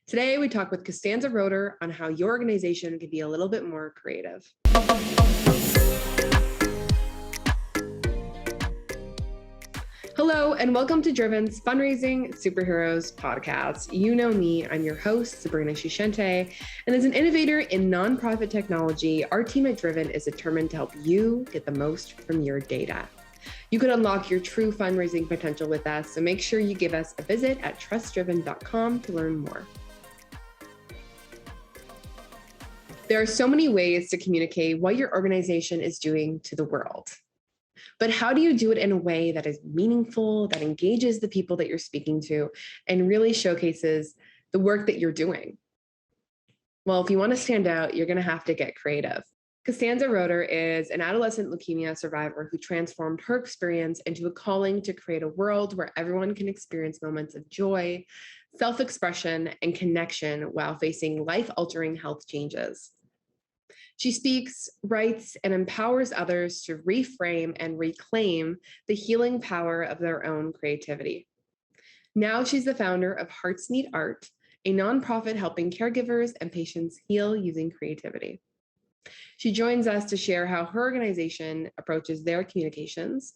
Today, we talk with Constanza Roeder on how your organization can be a little bit more creative. Hello, and welcome to Driven's Fundraising Superheroes podcast. You know me, I'm your host, Sabrina Shushente, and as an innovator in nonprofit technology, our team at Driven is determined to help you get the most from your data. You can unlock your true fundraising potential with us, so make sure you give us a visit at trustdriven.com to learn more. There are so many ways to communicate what your organization is doing to the world. But how do you do it in a way that is meaningful, that engages the people that you're speaking to, and really showcases the work that you're doing? Well, if you want to stand out, you're going to have to get creative. Constanza Roeder is an adolescent leukemia survivor who transformed her experience into a calling to create a world where everyone can experience moments of joy, self-expression, and connection while facing life-altering health changes. She speaks, writes, and empowers others to reframe and reclaim the healing power of their own creativity. Now she's the founder of Hearts Need Art, a nonprofit helping caregivers and patients heal using creativity. She joins us to share how her organization approaches their communications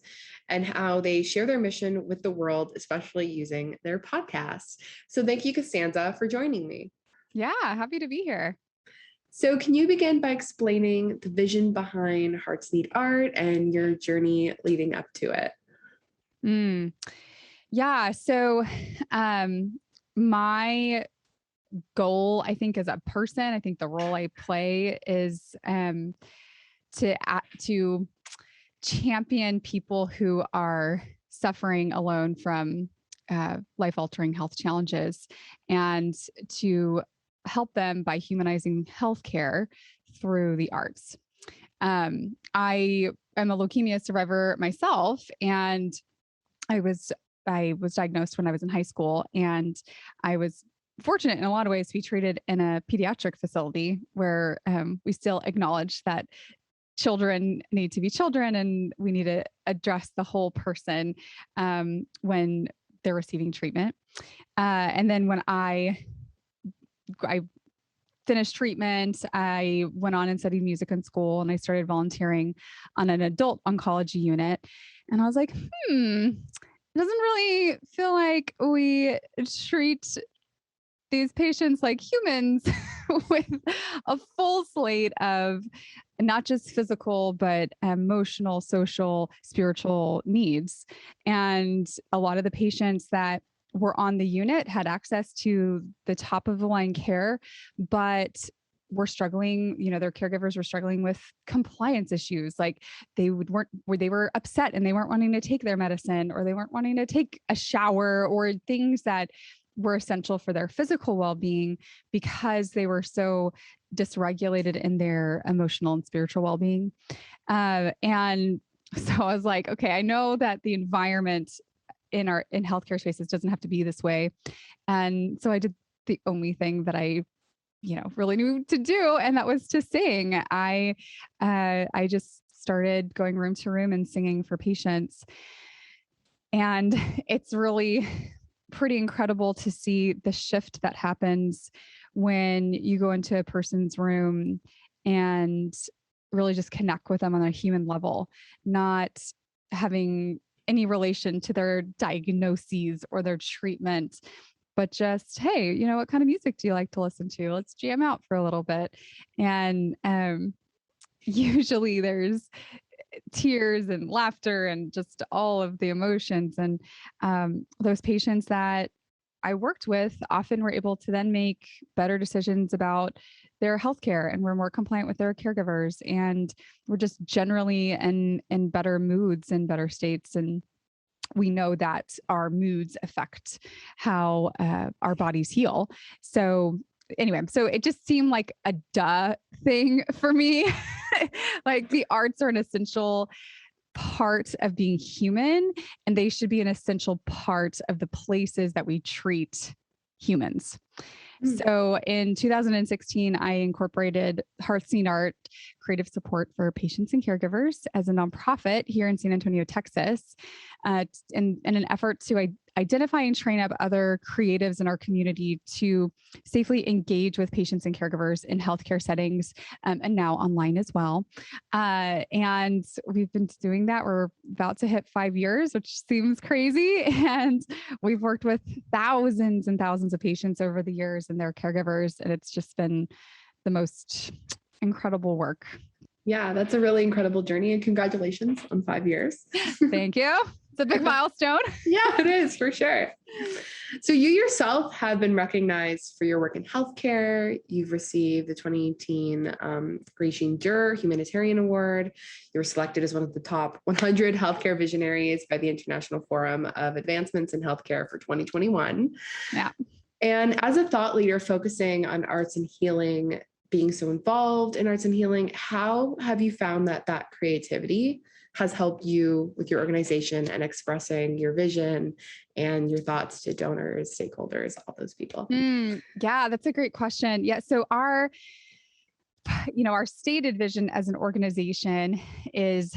and how they share their mission with the world, especially using their podcasts. So thank you, Constanza, for joining me. Yeah, happy to be here. So can you begin by explaining the vision behind Hearts Need Art and your journey leading up to it? Yeah. So my goal, I think, as a person, I think the role I play is to champion people who are suffering alone from life-altering health challenges, and to help them by humanizing healthcare through the arts. I am a leukemia survivor myself, and I was diagnosed when I was in high school, and I was fortunate in a lot of ways to be treated in a pediatric facility where we still acknowledge that children need to be children, and we need to address the whole person when they're receiving treatment. And then when I finished treatment, I went on and studied music in school, and I started volunteering on an adult oncology unit. And I was like, it doesn't really feel like we treat these patients like humans with a full slate of not just physical, but emotional, social, spiritual needs. And a lot of the patients that were on the unit had access to the top of the line care, but were struggling, their caregivers were struggling with compliance issues. Like they were upset and they weren't wanting to take their medicine, or they weren't wanting to take a shower, or things that were essential for their physical well-being because they were so dysregulated in their emotional and spiritual well-being. And so I was like, okay, I know that the environment in healthcare spaces doesn't have to be this way. And so I did the only thing that I, really knew to do. And that was to sing. I just started going room to room and singing for patients. And it's really pretty incredible to see the shift that happens when you go into a person's room and really just connect with them on a human level, not having any relation to their diagnoses or their treatment, but just, hey, what kind of music do you like to listen to? Let's jam out for a little bit. And usually there's tears and laughter and just all of the emotions. And those patients that I worked with often were able to then make better decisions about their healthcare, and were more compliant with their caregivers, and were just generally in better moods and better states. And we know that our moods affect how our bodies heal. So anyway, so it just seemed like a duh thing for me. Like the arts are an essential part of being human, and they should be an essential part of the places that we treat humans. So in 2016, I incorporated Hearts Need Art, creative support for patients and caregivers, as a nonprofit here in San Antonio, Texas, in an effort to identify and train up other creatives in our community to safely engage with patients and caregivers in healthcare settings, and now online as well. And we've been doing that. We're about to hit 5 years, which seems crazy. And we've worked with thousands and thousands of patients over the years and their caregivers. And it's just been the most incredible work. Yeah, that's a really incredible journey, and congratulations on 5 years. Thank you. It's a big milestone. Yeah, it is for sure. So you yourself have been recognized for your work in healthcare. You've received the 2018 Gretchen Jur Humanitarian Award. You were selected as one of the top 100 healthcare visionaries by the International Forum of Advancements in Healthcare for 2021. Yeah. And as a thought leader focusing on arts and healing, being so involved in arts and healing, how have you found that creativity has helped you with your organization and expressing your vision and your thoughts to donors, stakeholders, all those people? Yeah, that's a great question. Yeah. So our stated vision as an organization is,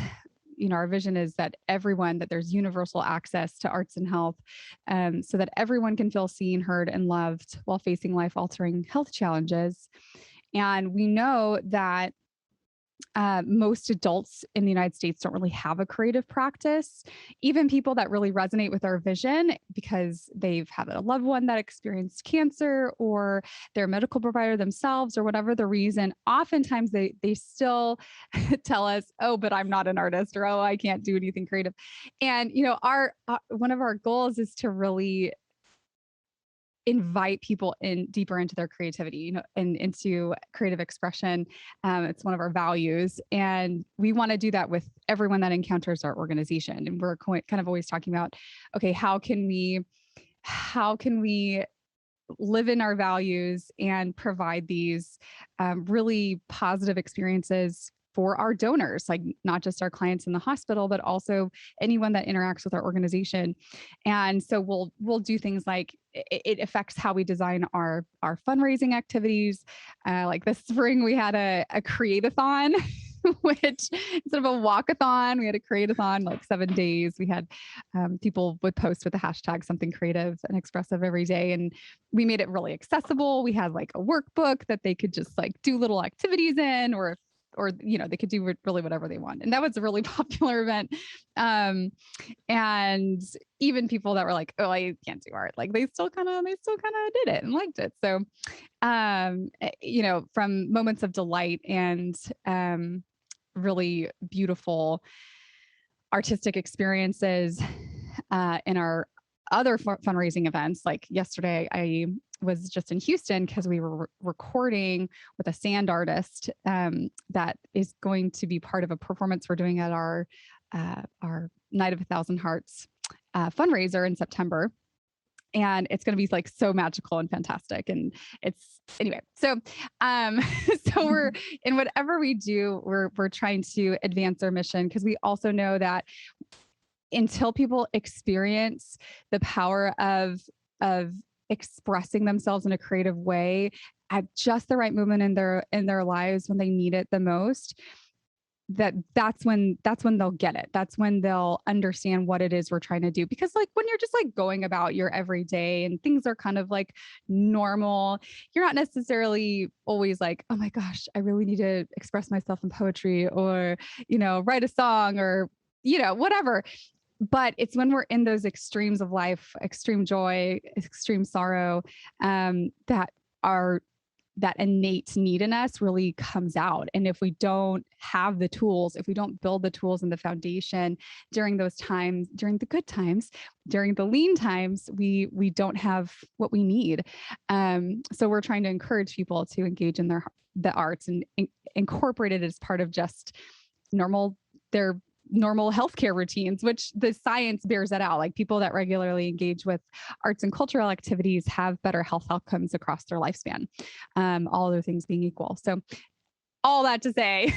our vision is that there's universal access to arts and health, so that everyone can feel seen, heard, and loved while facing life-altering health challenges. And we know that most adults in the United States don't really have a creative practice. Even people that really resonate with our vision because they've had a loved one that experienced cancer, or their medical provider themselves, or whatever the reason, oftentimes they still tell us, oh, but I'm not an artist, or, oh, I can't do anything creative. And, our one of our goals is to really invite people in deeper into their creativity, and into creative expression. It's one of our values, and we want to do that with everyone that encounters our organization. And we're kind of always talking about, okay, how can we live in our values and provide these really positive experiences for our donors, like not just our clients in the hospital, but also anyone that interacts with our organization. And so we'll do things like it affects how we design our fundraising activities. Like this spring, we had a create-a-thon, which instead of a walk-a-thon, we had a create-a-thon, like 7 days. We had people would post with the hashtag something creative and expressive every day. And we made it really accessible. We had like a workbook that they could just like do little activities in, or they could do really whatever they want. And that was a really popular event. And even people that were like, oh, I can't do art, like they still kind of did it and liked it. So, from moments of delight and really beautiful artistic experiences in our other fundraising events. Like yesterday, I was just in Houston because we were recording with a sand artist that is going to be part of a performance we're doing at our Night of 1,000 Hearts fundraiser in September. And it's going to be like so magical and fantastic. And it's anyway. So, so we're in whatever we do, we're trying to advance our mission, because we also know that until people experience the power of expressing themselves in a creative way at just the right moment in their lives when they need it the most, that's when they'll get it. That's when they'll understand what it is we're trying to do. Because like when you're just like going about your everyday and things are kind of like normal, you're not necessarily always like, oh my gosh, I really need to express myself in poetry, or, write a song, or, whatever. But it's when we're in those extremes of life, extreme joy, extreme sorrow, that innate need in us really comes out. And if we don't have the tools, if we don't build the tools and the foundation during those times, during the good times, during the lean times, we don't have what we need. So we're trying to encourage people to engage in the arts and incorporate it as part of just their normal healthcare routines, which the science bears that out. Like people that regularly engage with arts and cultural activities have better health outcomes across their lifespan, all other things being equal. So all that to say,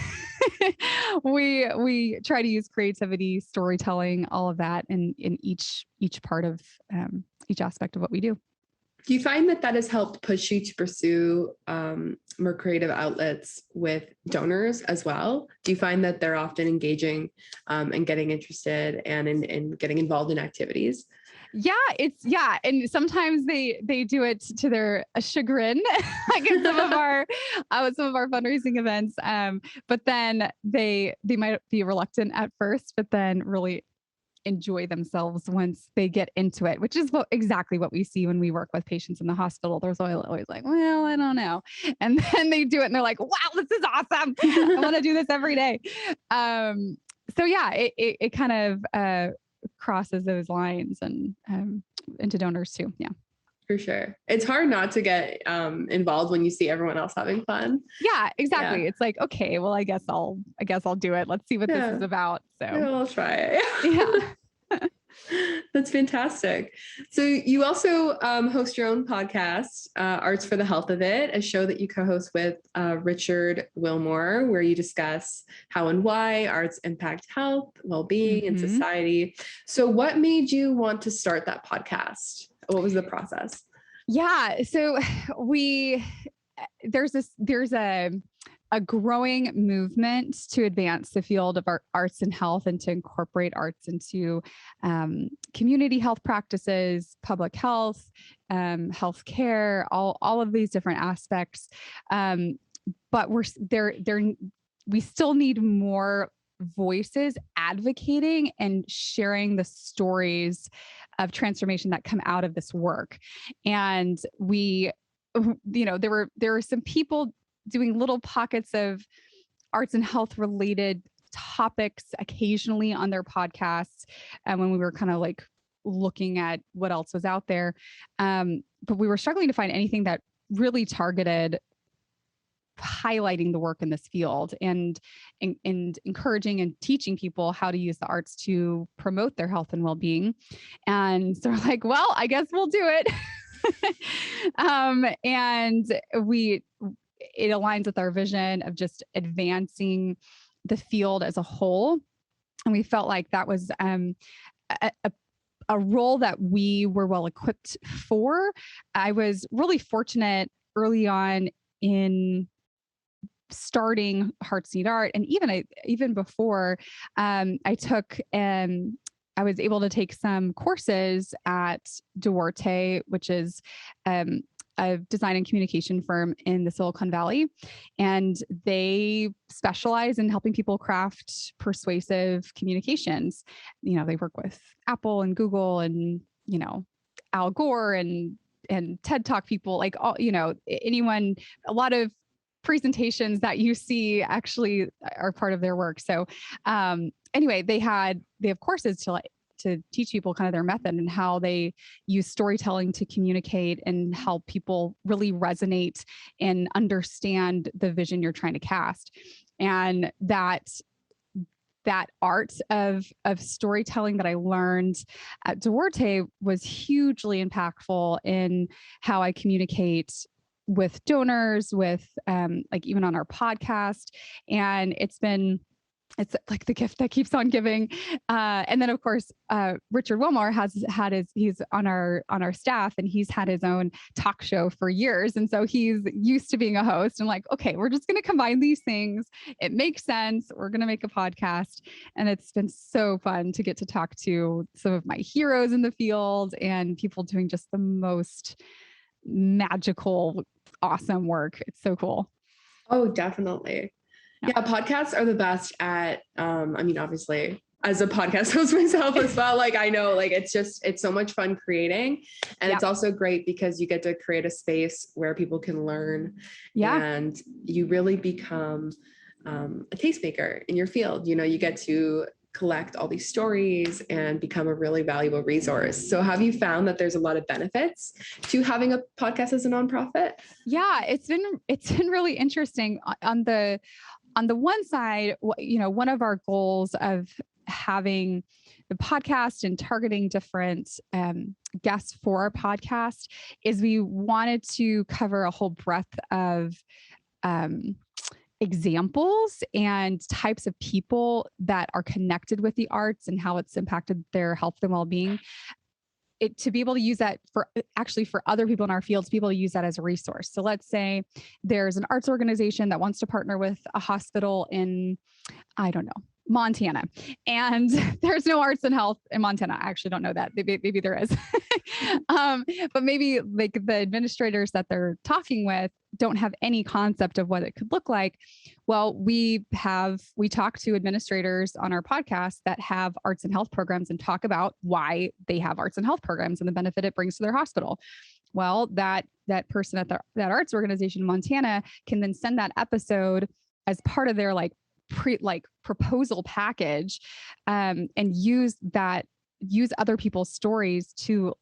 we try to use creativity, storytelling, all of that in each part of each aspect of what we do. Do you find that has helped push you to pursue more creative outlets with donors as well? Do you find that they're often engaging and getting interested and in getting involved in activities? And sometimes they do it to their chagrin, like at some of our fundraising events. But then they might be reluctant at first, but then really enjoy themselves once they get into it, which is exactly what we see when we work with patients in the hospital. There's always like, well, I don't know. And then they do it and they're like, wow, this is awesome. I want to do this every day. So yeah, it kind of crosses those lines and into donors too. Yeah. For sure. It's hard not to get involved when you see everyone else having fun. Yeah, exactly. Yeah. It's like, okay, well, I guess I'll do it. Let's see what this is about. So I'll try it. Yeah. That's fantastic. So you also host your own podcast, Arts for the Health of It, a show that you co-host with Richard Wilmore, where you discuss how and why arts impact health, well-being, and society. So what made you want to start that podcast? What was the process? Yeah. So there's a growing movement to advance the field of arts and health and to incorporate arts into community health practices, public health, healthcare, all of these different aspects. But we still need more voices advocating and sharing the stories of transformation that come out of this work. And there were some people doing little pockets of arts and health related topics occasionally on their podcasts. And when we were kind of like looking at what else was out there. But we were struggling to find anything that really targeted highlighting the work in this field and encouraging and teaching people how to use the arts to promote their health and well-being. And so we're like, well, I guess we'll do it. And it aligns with our vision of just advancing the field as a whole. And we felt like that was a role that we were well equipped for. I was really fortunate early on in starting Hearts Need Art. And even before, I was able to take some courses at Duarte, which is a design and communication firm in the Silicon Valley. And they specialize in helping people craft persuasive communications. They work with Apple and Google and, Al Gore and TED Talk people, like anyone, a lot of presentations that you see actually are part of their work. So anyway, they have courses to teach people kind of their method and how they use storytelling to communicate and help people really resonate and understand the vision you're trying to cast. And that art of storytelling that I learned at Duarte was hugely impactful in how I communicate with donors, with like even on our podcast. And it's like the gift that keeps on giving. And then of course, Richard Wilmore he's on our staff, and he's had his own talk show for years. And so he's used to being a host, and like, okay, we're just going to combine these things. It makes sense. We're going to make a podcast. And it's been so fun to get to talk to some of my heroes in the field and people doing just the most magical, awesome work. It's so cool. Oh, definitely. Yeah, podcasts are the best at, obviously as a podcast host myself as well, like I know, like it's so much fun creating. And it's also great because you get to create a space where people can learn and you really become a tastemaker in your field. You get to collect all these stories and become a really valuable resource. So have you found that there's a lot of benefits to having a podcast as a nonprofit? Yeah, it's been really interesting. On the one side, one of our goals of having the podcast and targeting different guests for our podcast is we wanted to cover a whole breadth of examples and types of people that are connected with the arts and how it's impacted their health and well-being. To be able to use that for other people in our field, to be able to use that as a resource. So let's say there's an arts organization that wants to partner with a hospital in, I don't know, Montana, and there's no arts and health in Montana. I actually don't know that. Maybe there is. But maybe like the administrators that they're talking with don't have any concept of what it could look like. Well, we talk to administrators on our podcast that have arts and health programs and talk about why they have arts and health programs and the benefit it brings to their hospital. Well, that person at that arts organization in Montana can then send that episode as part of their proposal package, and use other people's stories to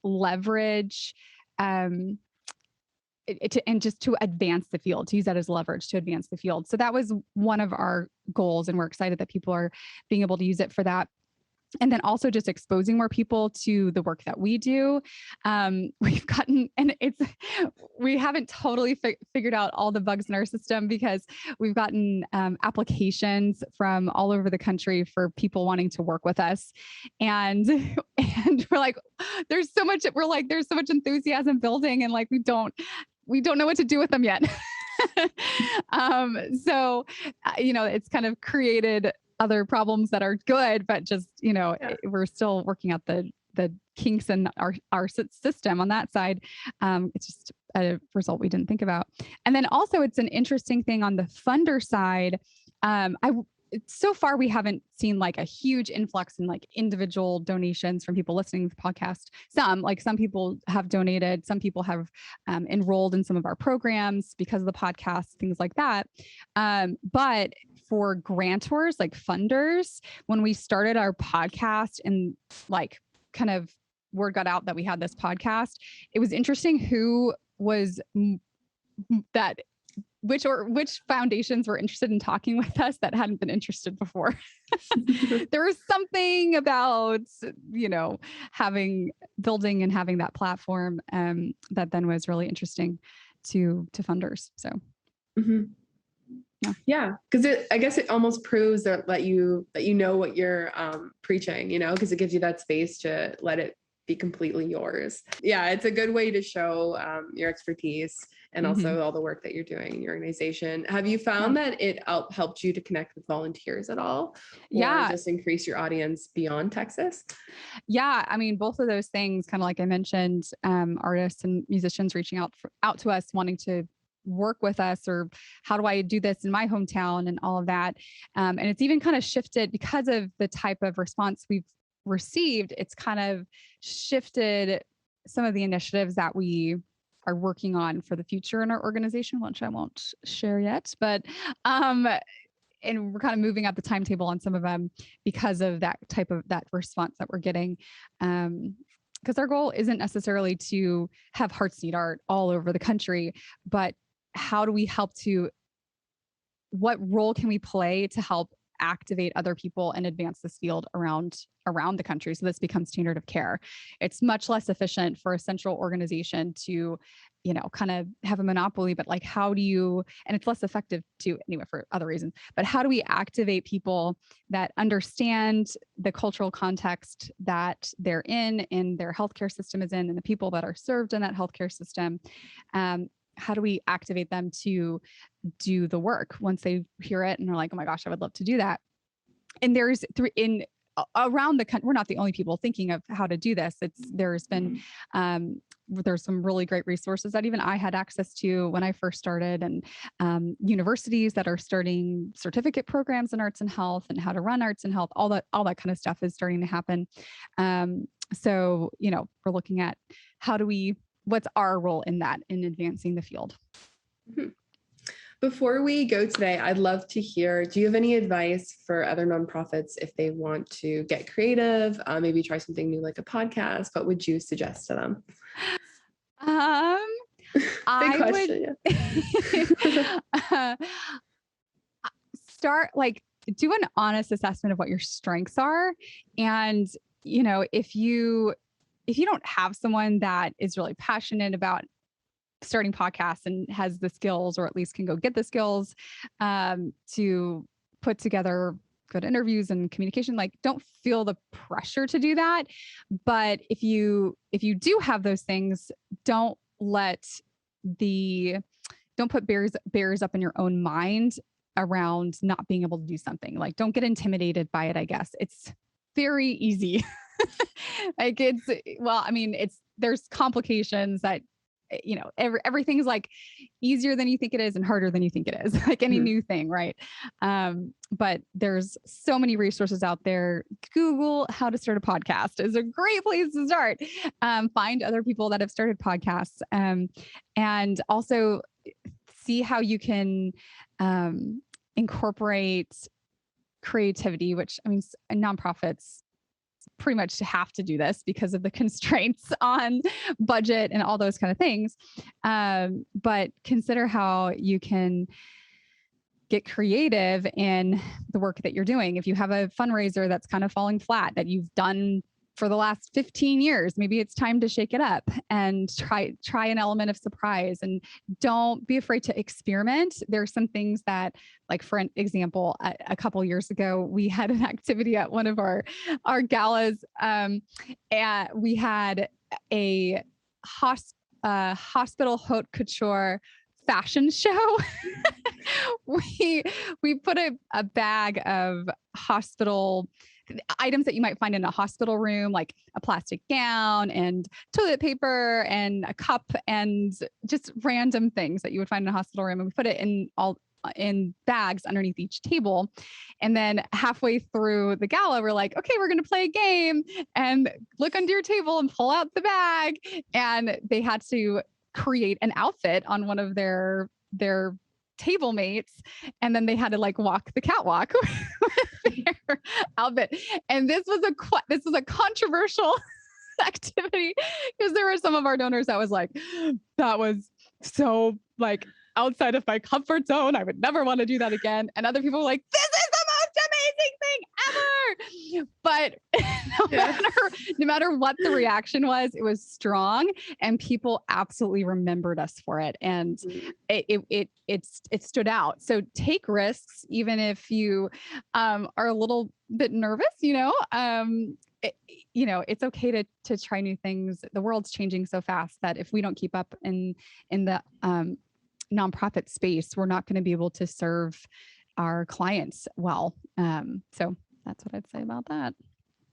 leverage, and just to advance the field, to use that as leverage to advance the field. So that was one of our goals, and we're excited that people are being able to use it for that. And then also just exposing more people to the work that we do. We haven't totally figured out all the bugs in our system, because we've gotten applications from all over the country for people wanting to work with us. And we're like, there's so much enthusiasm building, and like, we don't know what to do with them yet. So, it's kind of created other problems that are good, but just, we're still working out the kinks in our system on that side. It's just a result we didn't think about. And then also it's an interesting thing on the funder side. So far, we haven't seen like a huge influx in like individual donations from people listening to the podcast. Some people have donated, some people have enrolled in some of our programs because of the podcast, things like that. But for grantors, like funders, when we started our podcast and like kind of word got out that we had this podcast, it was interesting who was which foundations were interested in talking with us that hadn't been interested before. There was something about, building and having that platform that then was really interesting to funders. So, yeah, because I guess it almost proves that you know what you're preaching, because it gives you that space to let it be completely yours. Yeah, it's a good way to show your expertise and also all the work that you're doing in your organization. Have you found that it helped you to connect with volunteers at all? Or just increase your audience beyond Texas? Yeah, I mean, both of those things, kind of like I mentioned, artists and musicians reaching out to us, wanting to work with us, or how do I do this in my hometown and all of that. And it's even kind of shifted because of the type of response we've received. It's kind of shifted some of the initiatives that we are working on for the future in our organization, which I won't share yet, but and we're kind of moving up the timetable on some of them because of that response that we're getting. Because our goal isn't necessarily to have Hearts Need Art all over the country, but how do we help what role can we play to help activate other people and advance this field around the country, so this becomes standard of care? It's much less efficient for a central organization to, kind of have a monopoly, but like, how do you, and it's less effective too, anyway, for other reasons, but how do we activate people that understand the cultural context that they're in and their healthcare system is in, and the people that are served in that healthcare system? How do we activate them to do the work once they hear it and they're like, oh my gosh, I would love to do that? And there's around the country, we're not the only people thinking of how to do this. There's been, there's some really great resources that even I had access to when I first started, and universities that are starting certificate programs in arts and health and how to run arts and health, all that kind of stuff is starting to happen. So, we're looking at what's our role in advancing the field. Mm-hmm. Before we go today, I'd love to hear, do you have any advice for other nonprofits if they want to get creative, maybe try something new like a podcast? What would you suggest to them? Big question. Start, do an honest assessment of what your strengths are. And, if you don't have someone that is really passionate about starting podcasts and has the skills, or at least can go get the skills to put together good interviews and communication, don't feel the pressure to do that. But if you do have those things, don't put barriers up in your own mind around not being able to do something. Like, don't get intimidated by it, I guess. It's very easy. Like there's complications that, everything's like easier than you think it is and harder than you think it is, like any new thing. Right. But there's so many resources out there. Google how to start a podcast is a great place to start. Find other people that have started podcasts, and also see how you can, incorporate creativity, which nonprofits pretty much have to do this because of the constraints on budget and all those kind of things. But consider how you can get creative in the work that you're doing. If you have a fundraiser that's kind of falling flat that you've done for the last 15 years, maybe it's time to shake it up and try an element of surprise, and don't be afraid to experiment. There's some things that, like for an example, a couple years ago, we had an activity at one of our galas, and we had a hospital haute couture fashion show. we put a bag of hospital items that you might find in a hospital room, like a plastic gown and toilet paper and a cup and just random things that you would find in a hospital room. And we put it in bags underneath each table. And then halfway through the gala, we're like, okay, we're going to play a game and look under your table and pull out the bag. And they had to create an outfit on one of their table mates, and then they had to like walk the catwalk with their outfit. And this was a controversial activity because there were some of our donors that was like, that was so like outside of my comfort zone. I would never want to do that again. And other people were like, this is the most amazing thing ever. But no matter what the reaction was, it was strong, and people absolutely remembered us for it. And it stood out. So take risks, even if you are a little bit nervous, it's okay to try new things. The world's changing so fast that if we don't keep up in the nonprofit space, we're not going to be able to serve our clients well. So that's what I'd say about that.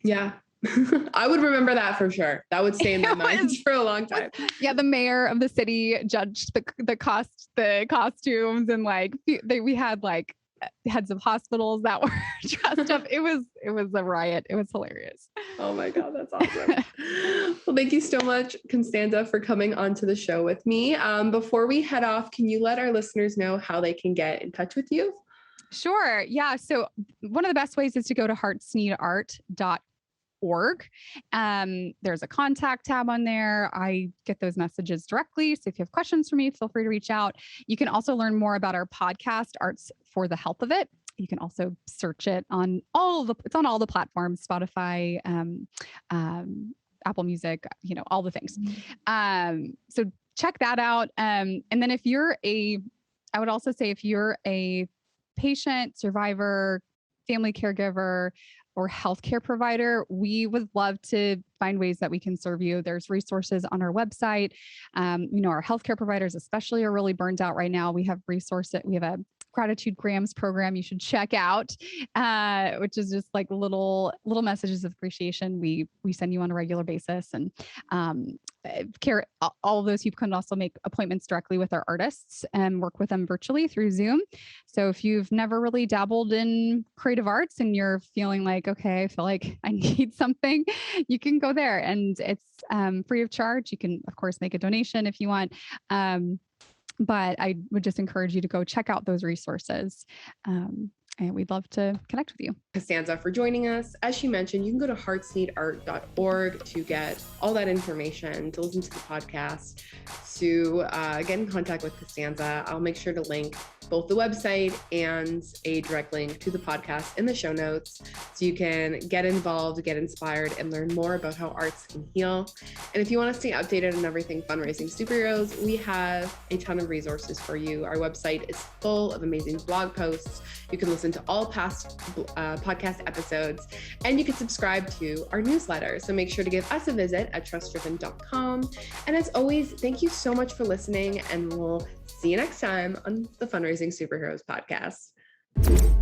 Yeah. I would remember that for sure. That would stay in my mind for a long time. Yeah. The mayor of the city judged the costumes, and like we had like heads of hospitals that were dressed up. It was a riot. It was hilarious. Oh my God, that's awesome. Well, thank you so much, Constanza, for coming onto the show with me. Before we head off, can you let our listeners know how they can get in touch with you? Sure. Yeah. So one of the best ways is to go to heartsneedart.org. There's a contact tab on there. I get those messages directly. So if you have questions for me, feel free to reach out. You can also learn more about our podcast, Arts for the Health of It. You can also search it on it's on all the platforms, Spotify, Apple Music, all the things. So check that out. And then if you're a patient, survivor, family caregiver, or healthcare provider, we would love to find ways that we can serve you. There's resources on our website. Our healthcare providers especially are really burned out right now. We have resources. We have a Gratitude Grams program you should check out, which is just like little messages of appreciation we send you on a regular basis. And all of those people can also make appointments directly with our artists and work with them virtually through Zoom. So if you've never really dabbled in creative arts and you're feeling like, okay, I feel like I need something, you can go there, and it's free of charge. You can, of course, make a donation if you want. But I would just encourage you to go check out those resources. And we'd love to connect with you. Constanza, for joining us. As she mentioned, you can go to heartsneedart.org to get all that information, to listen to the podcast, to get in contact with Constanza. I'll make sure to link both the website and a direct link to the podcast in the show notes, so you can get involved, get inspired, and learn more about how arts can heal. And if you want to stay updated on everything Fundraising Superheroes, we have a ton of resources for you. Our website is full of amazing blog posts. You can listen to all past podcast episodes, and you can subscribe to our newsletter. So make sure to give us a visit at trustdriven.com. And as always, thank you so much for listening, and we'll see you next time on the Fundraising Superheroes podcast. you.